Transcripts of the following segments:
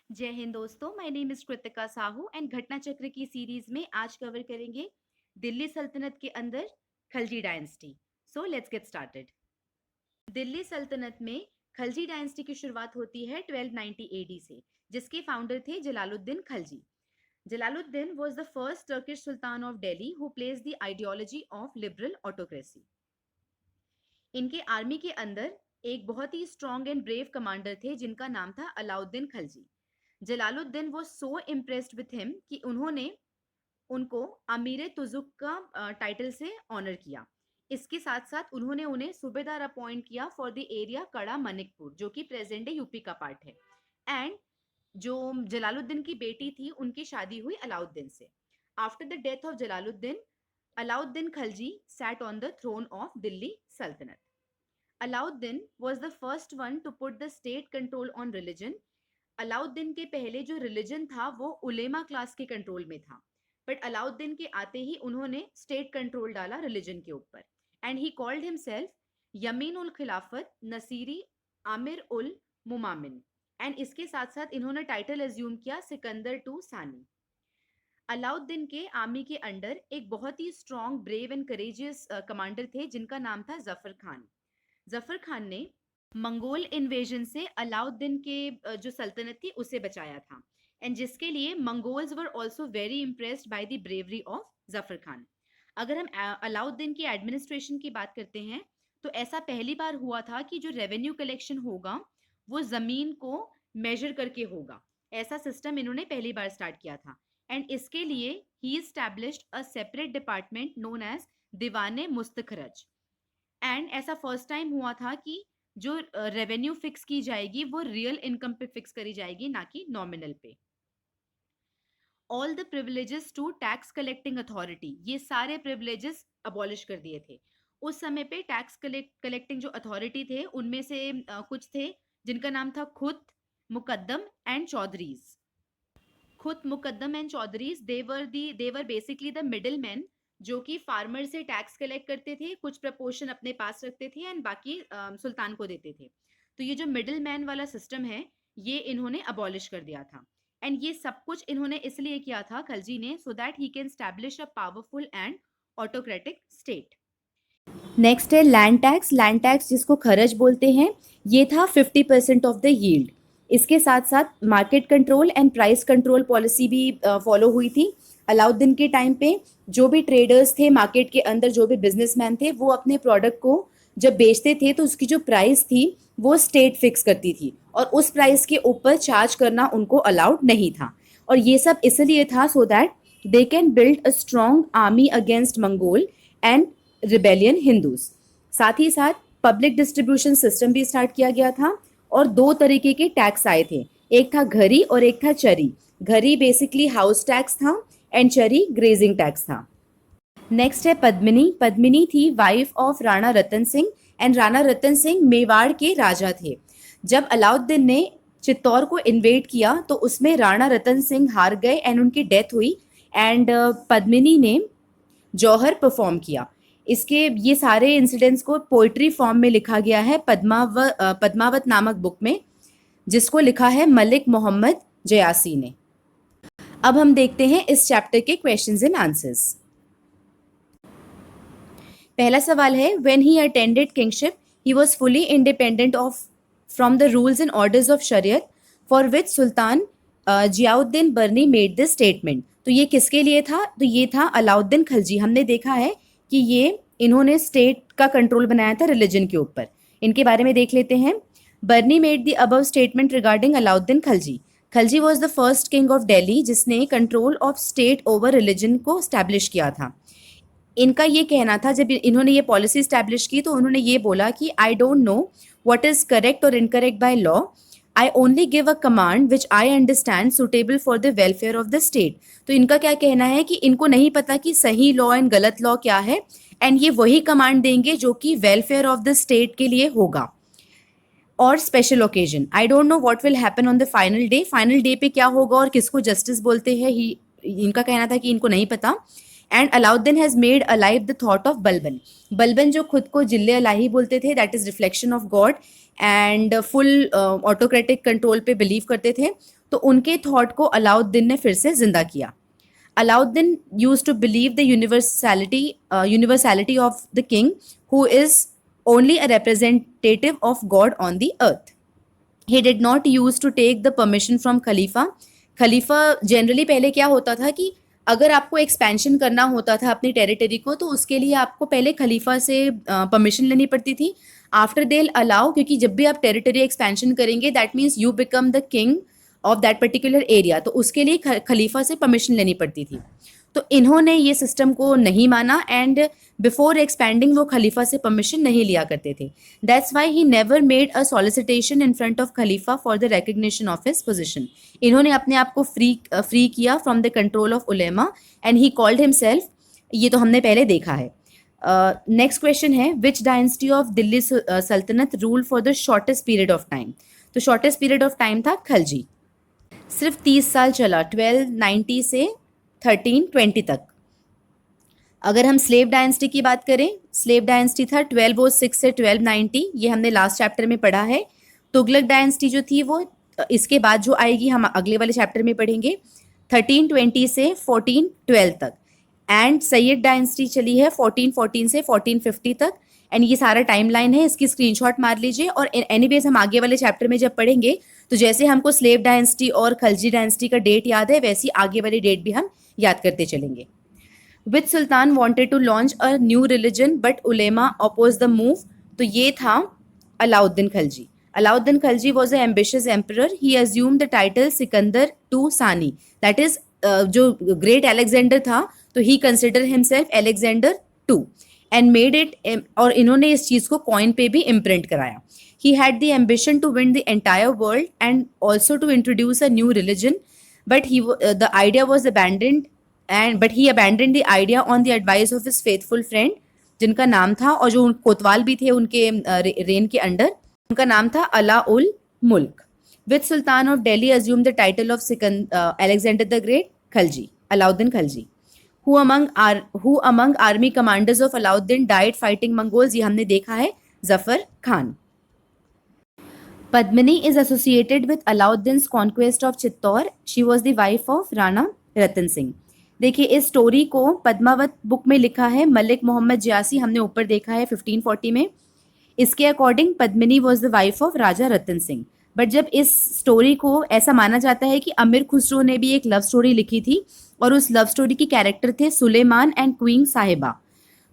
जय हिंद दोस्तों, my name is Kritika Sahu and घटना चक्र की सीरीज में आज कवर करेंगे दिल्ली सल्तनत के अंदर Khalji dynasty. So let's get started. Delhi सल्तनत में खलजी डायनेस्टी की शुरुआत होती है 1290 एडी से, जिसके फाउंडर थे Jalaluddin Khalji. Jalaluddin was the first Turkish Sultan of Delhi who plays the ideology of liberal autocracy. इनके आर्मी के अंदर एक बहुत ही स्ट्रॉन्ग एंड ब्रेव कमांडर थे जिनका नाम था अलाउद्दीन खलजी। जलालुद्दीन वो सो इम्प्रेस्ड विथ हिम कि उन्होंने उनको अमीर तुजुक का टाइटल से ऑनर किया। इसके साथ साथ उन्होंने उन्हें सूबेदार अपॉइंट किया फॉर द एरिया कड़ा मनिकपुर, जो कि प्रेजेंट डे यूपी का पार्ट है। एंड जो जलालुद्दीन की बेटी थी उनकी शादी हुई अलाउद्दीन से। After the death of Jalaluddin, Alauddin Khalji sat on the throne of Delhi Sultanate. Alauddin was the first one to put the state control on religion. Alauddin के पहले जो रिलीजन था वो उलेमा क्लास के कंट्रोल में था, बट अलाउद्दीन के आते ही उन्होंने स्टेट कंट्रोल डाला रिलीजन के ऊपर। And he called himself Yamin ul Khilafat Nasiri Amir ul Muminin. And इसके साथ साथ इन्होंने टाइटल एज्यूम किया सिकंदर टू सानी। अलाउद्दीन के आर्मी के अंडर एक बहुत ही strong, brave and courageous commander थे जिनका नाम था जफर खान। जफर खान ने मंगोल इन्वेजन से अलाउद्दीन के जो सल्तनत थी उसे बचाया था, एंड जिसके लिए Mongols were also very impressed by the bravery of Zafar Khan. अगर हम अलाउद्दीन की एडमिनिस्ट्रेशन की बात करते हैं तो ऐसा पहली बार हुआ था कि जो रेवेन्यू कलेक्शन होगा वो जमीन को मेजर करके होगा। ऐसा सिस्टम इन्होंने पहली बार स्टार्ट किया था, एंड इसके लिए ही established a separate department known as Diwan i Mustakhraj. And ऐसा फर्स्ट टाइम हुआ था कि जो रेवेन्यू फिक्स की जाएगी वो रियल इनकम पे फिक्स करी जाएगी, ना कि नॉमिनल पे। All the privileges to tax collecting authority, ये सारे प्रिविलेजेस अबॉलिश कर दिए थे। उस समय पे टैक्स कलेक्टिंग जो अथॉरिटी थे उनमें से कुछ थे जिनका नाम था खुद, मुकद्दम एंड चौधरीज। खुद, Muqaddam and Chaudharis they were basically the middle man, जो कि फार्मर से टैक्स कलेक्ट करते थे, कुछ प्रपोर्शन अपने पास रखते थे एंड बाकी सुल्तान को देते थे। तो ये जो मिडिल मैन वाला सिस्टम है ये इन्होंने अबॉलिश कर दिया था। एंड ये सब कुछ इन्होंने इसलिए किया था खलजी ने, so that he can establish a powerful and autocratic state. Next है लैंड टैक्स। लैंड टैक्स जिसको खरज बोलते हैं, ये था 50% ऑफ द यील्ड। इसके साथ साथ market control and price control policy भी फॉलो हुई थी। अलाउद्दीन के टाइम पे जो भी ट्रेडर्स थे मार्केट के अंदर, जो भी बिजनेसमैन थे, वो अपने प्रोडक्ट को जब बेचते थे तो उसकी जो प्राइस थी वो स्टेट फिक्स करती थी, और उस प्राइस के ऊपर चार्ज करना उनको अलाउड नहीं था। और ये सब इसलिए था so that they can build a strong army against Mongol and rebellion Hindus. साथ ही साथ पब्लिक डिस्ट्रीब्यूशन सिस्टम भी स्टार्ट किया गया था, और दो तरीके के टैक्स आए थे, एक था घरी और एक था चरी। घरी बेसिकली हाउस टैक्स था एंड चरी ग्रेजिंग टैक्स था। नेक्स्ट है पद्मिनी। पद्मिनी थी wife of Rana Ratan Singh, and Rana Ratan Singh Mewar के राजा थे। जब अलाउद्दीन ने चित्तौड़ को इन्वेड किया तो उसमें राणा रतन सिंह हार गए एंड उनकी डेथ हुई, एंड पद्मिनी ने जौहर परफॉर्म किया। इसके ये सारे इंसिडेंट्स को पोइट्री फॉर्म में लिखा गया है पद्मावत नामक बुक में, जिसको लिखा है मलिक मोहम्मद जयासी ने। अब हम देखते हैं इस चैप्टर के क्वेश्चंस एंड आंसर्स। पहला सवाल है, when he attended kingship he was fully independent of from the rules and orders of shariat for which sultan Ziauddin Barani made this statement. तो ये किसके लिए था? तो ये था अलाउद्दीन खलजी। हमने देखा है कि ये इन्होंने स्टेट का कंट्रोल बनाया था रिलीजन के ऊपर। इनके बारे में देख लेते हैं। Barani made the above statement regarding Alauddin Khalji. Khalji was the first king of Delhi जिसने control of state over religion को स्टैब्लिश किया था। इनका ये कहना था, जब इन्होंने ये पॉलिसी स्टैब्लिश की तो उन्होंने ये बोला कि I don't know what is correct और incorrect by law, I only give a command which I understand suitable for the welfare of the state. तो इनका क्या कहना है कि इनको नहीं पता कि सही लॉ एंड गलत लॉ क्या है, एंड ये वही कमांड देंगे जो कि वेलफेयर ऑफ द स्टेट के लिए होगा। और special occasion, I don't know what will happen on the final day. Final day पे क्या होगा और किसको जस्टिस बोलते हैं, ही इनका कहना था कि इनको नहीं पता। And Alauddin has made alive the thought of Balban. Balban जो खुद को जिले अलाही बोलते थे, that is reflection of God, and full autocratic control पे बिलीव करते थे, तो उनके थॉट को अलाउद्दीन ने फिर से जिंदा किया. Alauddin used to believe the universality of the king, who is only a representative of God on the earth. He did not use to take the permission from Khalifa. Khalifa generally पहले क्या होता था कि अगर आपको expansion करना होता था अपनी टेरिटरी को, तो उसके लिए आपको पहले खलीफा से परमिशन लेनी पड़ती थी. आफ्टर दे अलाउ, क्योंकि जब भी आप टेरिटरी एक्सपेंशन करेंगे that means you become the king of that particular area, तो उसके लिए खलीफा से परमिशन लेनी पड़ती थी. तो इन्होंने ये सिस्टम को नहीं माना एंड बिफोर एक्सपैंडिंग वो खलीफा से परमिशन नहीं लिया करते थे. That's why he never made a solicitation in front of Khalifa for the recognition of his position. इन्होंने अपने आप को फ्री किया from the control of Ulema and he called himself. ये तो हमने पहले देखा है. नेक्स्ट क्वेश्चन है, विच डायनेस्टी ऑफ दिल्ली सल्तनत rule for the shortest period of time. तो शॉर्टेस्ट पीरियड ऑफ टाइम था खलजी. सिर्फ 30 साल चला, 1290 से 1320 तक. अगर हम स्लेव डायनेस्टी की बात करें, स्लेव डायनेस्टी था 1206 से 1290, ये हमने लास्ट चैप्टर में पढ़ा है. तुगलक डायनेस्टी जो थी वो इसके बाद जो आएगी हम अगले वाले चैप्टर में पढ़ेंगे, 1320 से 1412 तक. एंड सैयद डायनेस्टी चली है 1414 से 1450 तक. एंड ये सारा टाइमलाइन है, इसकी स्क्रीनशॉट मार लीजिए. और एनीवेज हम आगे वाले चैप्टर में जब पढ़ेंगे तो जैसे हमको स्लेव डायनेस्टी और खलजी डायनेस्टी का डेट याद है, वैसी आगे वाली डेट भी हम याद करते चलेंगे. Which sultan wanted to launch a new religion but ulema oppose the move. तो ये था Alauddin Khalji. Alauddin Khalji was a ambitious emperor. He assumed the title Sikandar टू सानी, दैट इज जो ग्रेट अलेक्जेंडर था, तो he consider himself Alexander two and made it. और इन्होंने इस चीज़ को कॉइन पे भी इम्प्रिंट कराया. He had the ambition to win the entire world and also to introduce a new religion, but the idea was abandoned, but he abandoned the idea on the advice of his faithful friend, जिनका नाम था, और जो कोतवाल भी थे उनके rain के under, उनका नाम था अला उल मुल्क. Which Sultan of Delhi assumed the title of Alexander the Great? Khalji, Alauddin Khalji. Who among army commanders of Alauddin died fighting Mongols? ये हमने देखा है, Zafar Khan. Padmini is associated with Alauddin's conquest of Chittor. She was the wife of Rana Ratan Singh. देखिए इस story को Padmaavat book में लिखा है मलिक मोहम्मद जियासी, हमने ऊपर देखा है 1540 में. इसके according Padmini was the wife of Raja Ratan Singh. But जब इस स्टोरी को ऐसा माना जाता है कि अमीर खुसरो ने भी एक लव स्टोरी लिखी थी और उस लव स्टोरी के कैरेक्टर थे सुलेमान एंड क्वीन साहिबा.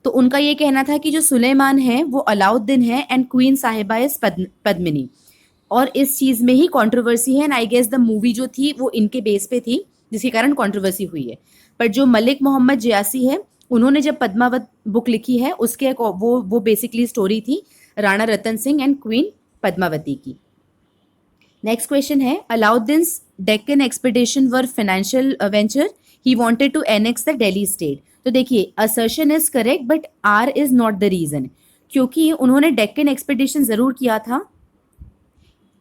तो उनका ये कहना था कि जो सुलेमान है वो अलाउद्दीन है and queen Sahiba is Padmini. और इस चीज़ में ही कंट्रोवर्सी है and I guess the movie जो थी वो इनके बेस पे थी, जिसके कारण कंट्रोवर्सी हुई है. पर जो मलिक मोहम्मद जियासी है, उन्होंने जब पद्मावत बुक लिखी है उसके वो बेसिकली स्टोरी थी राणा रतन सिंह एंड क्वीन पद्मावती की. नेक्स्ट क्वेश्चन है, Alauddin's Deccan expedition were financial venture. He wanted to annex the Delhi state. तो देखिए assertion is correct but R is not the reason, क्योंकि उन्होंने डेक्कन एक्सपीडिशन जरूर किया था.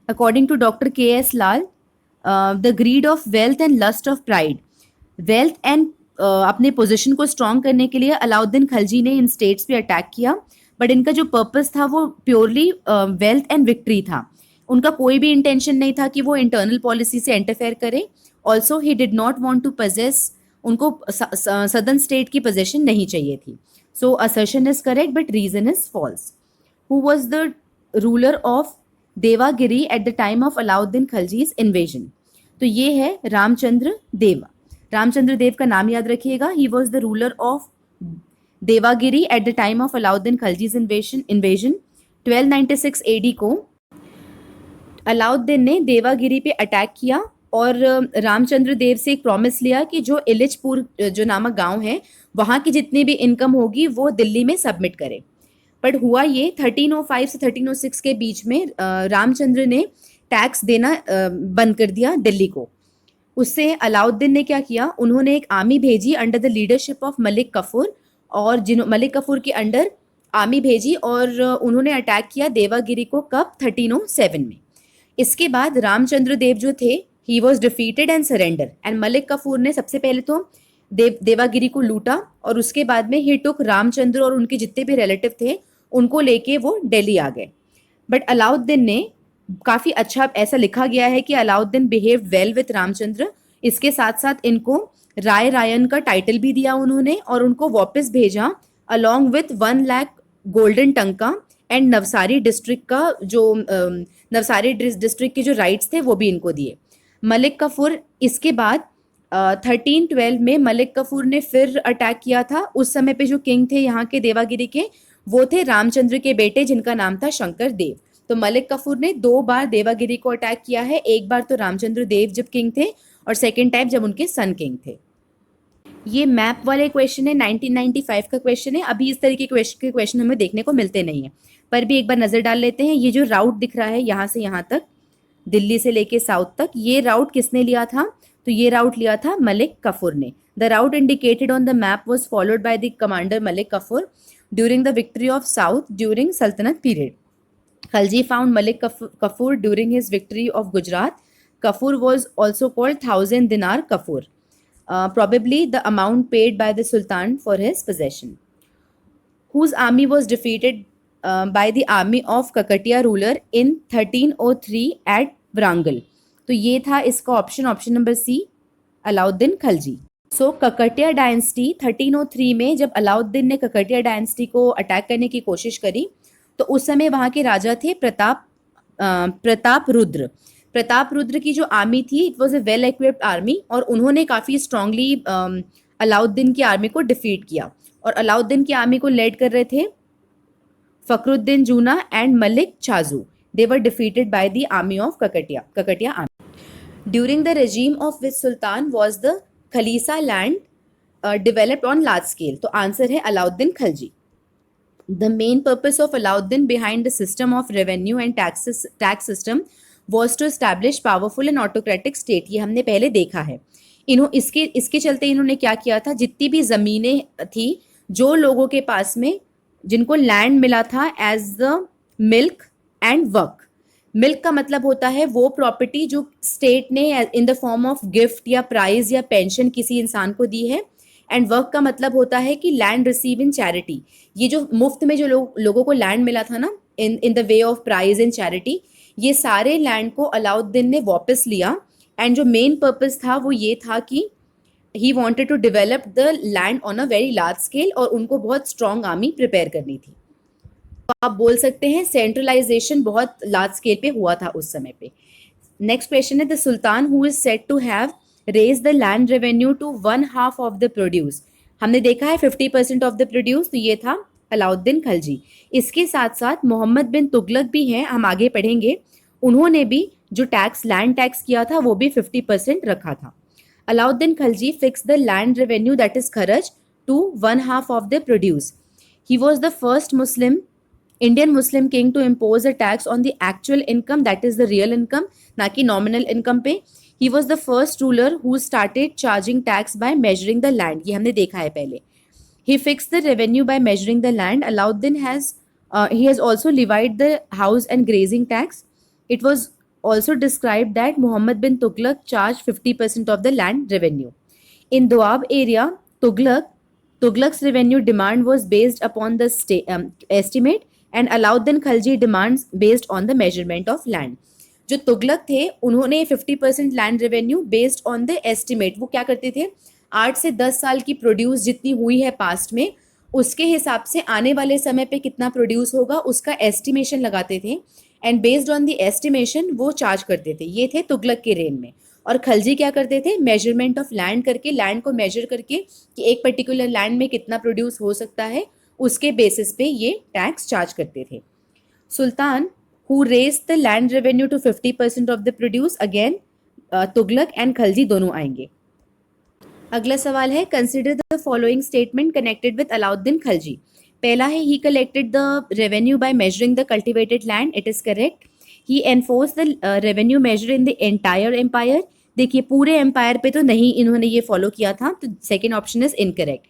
According to Dr. K.S. Lal, the greed of wealth and lust of pride. Wealth and अपने position को strong करने के लिए अलाउद्दीन खलजी ने इन स्टेट्स पे अटैक किया. बट इनका जो पर्पस था वो प्योरली वेल्थ एंड विक्ट्री था. उनका कोई भी इंटेंशन नहीं था कि वो इंटरनल पॉलिसी से इंटरफेयर करे. Also he did not want to possess, उनको सदर्न स्टेट की पोजेशन नहीं चाहिए थी. So assertion is correct but reason is false. Who was the ruler of Devagiri at the time of Alauddin Khalji's invasion? तो ये है रामचंद्र देवा. रामचंद्र देव का नाम याद रखिएगा. He was the ruler of Devagiri at the time of Alauddin Khalji's invasion. 1296 AD को अलाउद्दीन ने देवागिरी पे अटैक किया और रामचंद्र देव से एक प्रॉमिस लिया कि जो इलिचपुर जो नामक गांव है वहाँ की जितनी भी इनकम होगी वो दिल्ली में सबमिट करे. बट हुआ ये 1305 से 1306 के बीच में रामचंद्र ने टैक्स देना बंद कर दिया दिल्ली को. उससे अलाउद्दीन ने क्या किया, उन्होंने एक आर्मी भेजी under the leadership of Malik Kafur, और मलिक कफूर के अंडर आर्मी भेजी और उन्होंने अटैक किया देवागिरी को. कब? 1307 में. इसके बाद रामचंद्र देव जो थे he was defeated and surrender and Malik Kafur ने सबसे पहले तो देवागिरी को लूटा और उसके बाद में ही टुक रामचंद्र और उनके जितने भी रिलेटिव थे उनको लेके वो दिल्ली आ गए. बट अलाउद्दीन ने काफी अच्छा ऐसा लिखा गया है कि Alauddin behave well with Ramchandra. इसके साथ साथ इनको राय रायन का टाइटल भी दिया उन्होंने और उनको वापस भेजा अलोंग विथ 1 लाख गोल्डन टंका एंड नवसारी डिस्ट्रिक्ट का जो नवसारी डिस्ट्रिक्ट के जो राइट्स थे वो भी इनको दिए। मलिक कफूर इसके बाद 1312 में मलिक कफूर ने फिर अटैक किया था। उस समय पे जो किंग थे यहाँ के देवागिरी के वो थे रामचंद्र के बेटे जिनका नाम था शंकर देव। तो मलिक कफूर ने 2 बार देवागिरी को अटैक किया है, एक बार तो रामचंद्र देव जब किंग थे और सेकेंड टाइम जब उनके सन किंग थे। ये मैप वाले क्वेश्चन है, 1995 का क्वेश्चन है। अभी इस तरीके के क्वेश्चन हमें देखने को मिलते नहीं है, पर भी एक बार नजर डाल लेते हैं। ये जो राउट दिख रहा है यहाँ से यहाँ तक, दिल्ली से लेके साउथ तक, ये राउट किसने लिया था? तो ये राउट लिया था मलिक कफूर ने। The route indicated on the map was followed by the commander Malik Kafur during the victory of south during सल्तनत period. Khalji found Malik Kafur during his victory of Gujarat. Kafur was also called 1000 dinar Kafur, probably the amount paid by the Sultan for his possession. Whose army was defeated by the army of Kakatiya ruler in 1303 at Warangal? तो ये था इसका option number C, Alauddin Khalji. So Kakatiya dynasty 1303 में जब अलाउद्दीन ने ककटिया dynasty को attack करने की कोशिश करी तो उस समय वहां के राजा थे प्रताप रुद्र। प्रताप रुद्र की जो आर्मी थी it was a well equipped army और उन्होंने काफी स्ट्रांगली अलाउद्दीन की आर्मी को डिफीट किया। और अलाउद्दीन की आर्मी को लेड कर रहे थे Fakhruddin Juna and Malik Chajju. They were defeated by the army of Kakatiya army. During the regime of which sultan was the khalisa land developed on large scale? तो आंसर है Alauddin Khalji. The main purpose of Alauddin behind the system of revenue and tax system was to establish powerful and autocratic state। ये हमने पहले देखा है। इसके चलते इन्होंने क्या किया था, जितनी भी जमीनें थी जो लोगों के पास में जिनको लैंड मिला था एज द मिल्क एंड वर्क। मिल्क का मतलब होता है वो प्रॉपर्टी जो स्टेट ने in the form of gift या प्राइज या पेंशन किसी इंसान को दी है, एंड वर्क का मतलब होता है कि लैंड रिसीव इन चैरिटी। ये जो मुफ्त में जो लोगों को लैंड मिला था ना in the way of prize and charity, ये सारे लैंड को अलाउद्दीन ने वापस लिया। एंड जो मेन पर्पस था वो ये था कि he wanted to develop the land on a very large scale और उनको बहुत स्ट्रॉन्ग आर्मी प्रिपेयर करनी थी। तो आप बोल सकते हैं सेंट्रलाइजेशन बहुत लार्ज स्केल पे हुआ था उस समय पे। नेक्स्ट क्वेश्चन है the sultan who is said to have raise the land revenue to 1/2 of the produce. हमने देखा है 50% ऑफ द प्रोड्यूस, तो ये था अलाउद्दीन खलजी। इसके साथ साथ मोहम्मद बिन तुगलक भी हैं, हम आगे पढ़ेंगे। उन्होंने भी जो टैक्स लैंड टैक्स किया था वो भी 50% रखा था। Alauddin Khalji fix the land revenue that is खरज to 1/2 of the produce. He was the first Muslim Indian Muslim king to impose a tax on the actual income that is the real income, ना कि nominal income पे। He was the first ruler who started charging tax by measuring the land. ये हमने देखा है पहले। He fixed the revenue by measuring the land. Alauddin he has also levied the house and grazing tax. It was also described that Muhammad bin Tughlaq charged 50% of the land revenue. In Doab area, Tughlaq's revenue demand was based upon the estimate, and Alauddin Khalji demands based on the measurement of land. जो तुगलक थे उन्होंने 50% land revenue based on the estimate. वो क्या करते थे, 8 से 10 साल की प्रोड्यूस जितनी हुई है पास्ट में उसके हिसाब से आने वाले समय पे कितना प्रोड्यूस होगा उसका एस्टिमेशन लगाते थे, and based on the estimation वो चार्ज करते थे। ये थे तुगलक के रेन में। और खलजी क्या करते थे, मेजरमेंट ऑफ लैंड करके, लैंड को मेजर करके कि एक पर्टिकुलर लैंड में कितना प्रोड्यूस हो सकता है, उसके बेसिस पे ये टैक्स चार्ज करते थे। सुल्तान who raised the land revenue to 50% of the produce, again Tughlaq and Khalji दोनों आएंगे। अगला सवाल है consider the following statement connected with Alauddin Khalji. पहला है he collected the revenue by measuring the cultivated land, it is correct. He enforce the revenue measure in the entire empire. देखिए पूरे empire पे तो नहीं इन्होंने ये फॉलो किया था, तो second option is incorrect.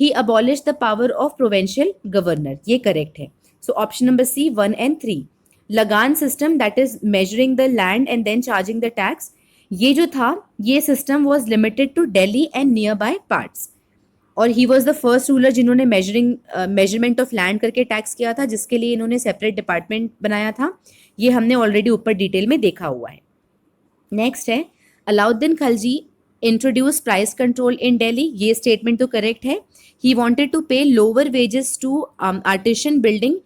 He abolish the power of provincial governor, ये करेक्ट है। So option number C 1 and 3। Lagan system that is measuring the land and then charging the tax, ये जो था ये system was limited to Delhi and nearby parts. और he was the first ruler जिन्होंने measurement of land करके tax किया था, जिसके लिए इन्होंने सेपरेट डिपार्टमेंट बनाया था। ये हमने ऑलरेडी ऊपर डिटेल में देखा हुआ है। नेक्स्ट है Alauddin Khalji introduce price control in Delhi. ये स्टेटमेंट तो करेक्ट है। He wanted to pay lower wages to artisan building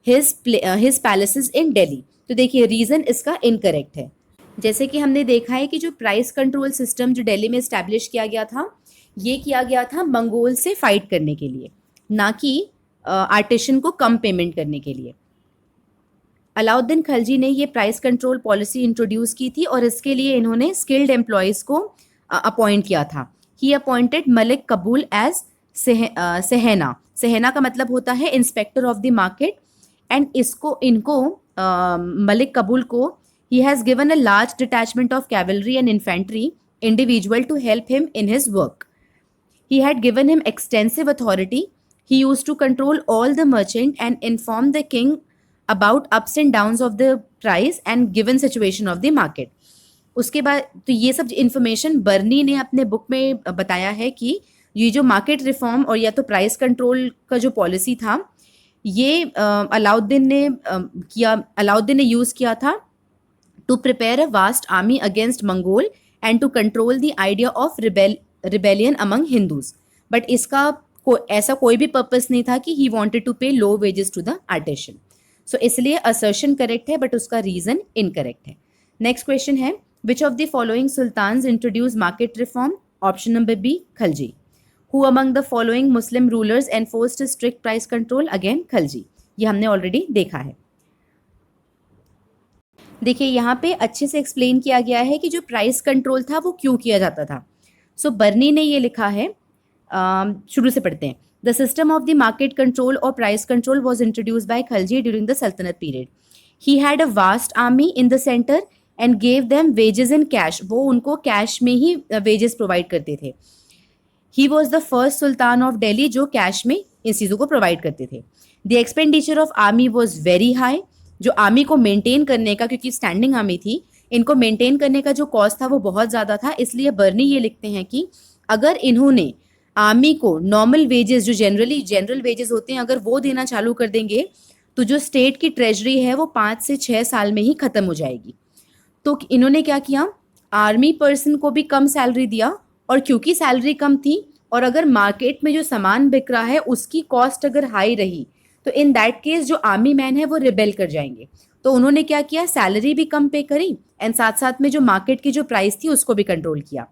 his palaces in Delhi. तो देखिए रीजन इसका इनकरेक्ट है। जैसे कि हमने देखा है कि जो प्राइस कंट्रोल सिस्टम जो दिल्ली में इस्टेब्लिश किया गया था, ये किया गया था मंगोल से फाइट करने के लिए, ना कि आर्टिशन को कम पेमेंट करने के लिए। अलाउद्दीन खलजी ने ये प्राइस कंट्रोल पॉलिसी इंट्रोड्यूस की थी और इसके लिए इन्होंने स्किल्ड एम्प्लॉयज़ को अपॉइंट किया था। ही अपॉइंटेड मलिक कबूल एज सहना। सहना का मतलब होता है inspector of the market, and इनको मलिक कबूल को he has given a large detachment of cavalry and infantry individual to help him in his work. He had given him extensive authority. He used to control all the merchant and inform the king about ups and downs of the price and given situation of the market. उसके बाद तो ये सब information बर्नी ने अपने book में बताया है कि ये जो मार्केट रिफॉर्म और या तो प्राइस कंट्रोल का जो पॉलिसी था, ये अलाउद्दीन ने यूज़ किया था to prepare a vast army against Mongol and to control the idea of rebellion among Hindus. But इसका ऐसा कोई भी पर्पस नहीं था कि he wanted to pay low wages to the artisan. So इसलिए assertion correct है, but उसका reason incorrect है. Next question है, which of the following sultans introduced market reform? Option number B, Khalji. Who among the following Muslim rulers enforced a strict price control? Again, Khalji. ये हमने already देखा है। देखिए यहाँ पे अच्छे से एक्सप्लेन किया गया है कि जो प्राइस कंट्रोल था वो क्यों किया जाता था। सो बर्नी ने ये लिखा है, शुरू से पढ़ते हैं। The system of the market control और price control was introduce by Khalji during the Saltanat period. He had a vast army in the centre and gave them wages in cash. वो उनको कैश में ही वेजेस प्रोवाइड करते थे। He was the first sultan of Delhi जो cash में इन चीज़ों को प्रोवाइड करते थे। The expenditure of army was very high. जो आर्मी को मेंटेन करने का, क्योंकि स्टैंडिंग आर्मी थी, इनको मेंटेन करने का जो कॉस्ट था वो बहुत ज़्यादा था। इसलिए बर्नी ये लिखते हैं कि अगर इन्होंने आर्मी को नॉर्मल वेजेस जो जनरल वेजेस होते हैं अगर वो देना चालू कर देंगे तो जो स्टेट की ट्रेजरी है वो 5 से 6 साल में ही ख़त्म हो जाएगी। तो इन्होंने क्या किया, आर्मी पर्सन को भी कम सैलरी दिया, और क्योंकि सैलरी कम थी और अगर मार्केट में जो सामान बिक रहा है उसकी कॉस्ट अगर हाई रही तो इन दैट केस जो आर्मी मैन है वो रिबेल कर जाएंगे। तो उन्होंने क्या किया, सैलरी भी कम पे करी एंड साथ साथ में जो मार्केट की जो प्राइस थी उसको भी कंट्रोल किया।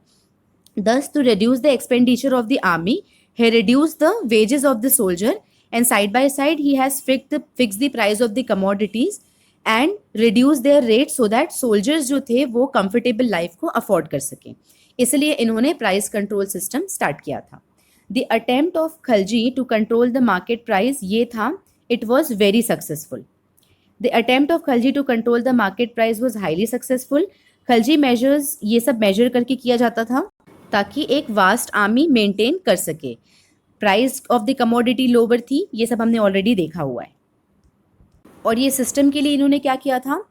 Thus, to reduce the expenditure of the army, he reduced the wages of the soldier, and side by side he has fixed the price of the commodities and reduced their rates so that soldiers जो थे वो comfortable life को afford कर सकें। इसलिए इन्होंने price control system start किया था। The attempt of Khalji to control the market price ये था, it was very successful. The attempt of Khalji to control the market price was highly successful. Khalji measures ये सब measure करके किया जाता था ताकि एक वास्ट आर्मी मेंटेन कर सके। Price of the commodity lower थी, ये सब हमने ऑलरेडी देखा हुआ है। और ये सिस्टम के लिए इन्होंने क्या किया था,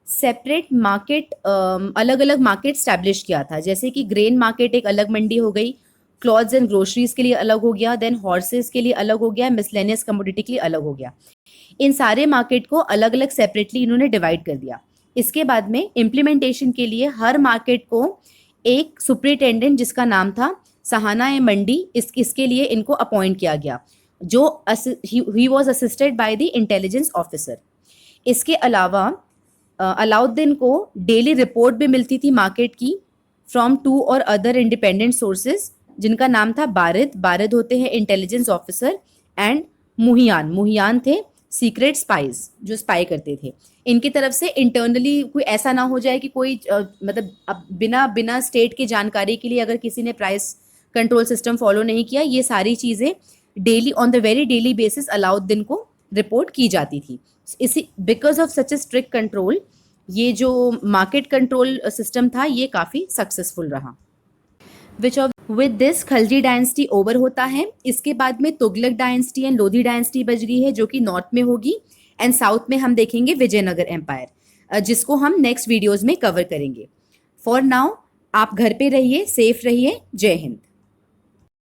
सेपरेट मार्केट, अलग अलग मार्केट स्टैब्लिश किया था। जैसे कि ग्रेन मार्केट एक अलग मंडी हो गई, क्लॉथ्स एंड ग्रोसरीज के लिए अलग हो गया, देन हॉर्सेस के लिए अलग हो गया, मिसलेनियस कमोडिटी के लिए अलग हो गया। इन सारे मार्केट को अलग अलग सेपरेटली इन्होंने डिवाइड कर दिया। इसके बाद में इम्प्लीमेंटेशन के लिए हर मार्केट को एक सुपरिटेंडेंट जिसका नाम था सहाना ए मंडी, इसके लिए इनको अपॉइंट किया गया, जो he was assisted by the intelligence officer. इसके अलावा अलाउद्दीन को डेली रिपोर्ट भी मिलती थी मार्केट की फ्रॉम 2 और अदर इंडिपेंडेंट सोर्सेज, जिनका नाम था बारिद होते हैं इंटेलिजेंस ऑफिसर, एंड मुहियान थे सीक्रेट स्पाइज जो स्पाई करते थे। इनकी तरफ से इंटरनली कोई ऐसा ना हो जाए कि कोई मतलब अब बिना स्टेट की जानकारी के लिए अगर किसी ने प्राइस कंट्रोल सिस्टम फॉलो नहीं किया, ये सारी चीज़ें daily on the very daily basis Alauddin को रिपोर्ट की जाती थी। इसी because of such A strict control ये जो मार्केट कंट्रोल सिस्टम था ये काफ़ी सक्सेसफुल रहा। With this Khalji dynasty over होता है। इसके बाद में Tughlaq dynasty and Lodhi dynasty बच गई है जो कि नॉर्थ में होगी, एंड साउथ में हम देखेंगे विजयनगर एम्पायर, जिसको हम नेक्स्ट वीडियोज़ में कवर करेंगे। फॉर नाउ आप घर पे रहिए, सेफ रहिए। जय हिंद।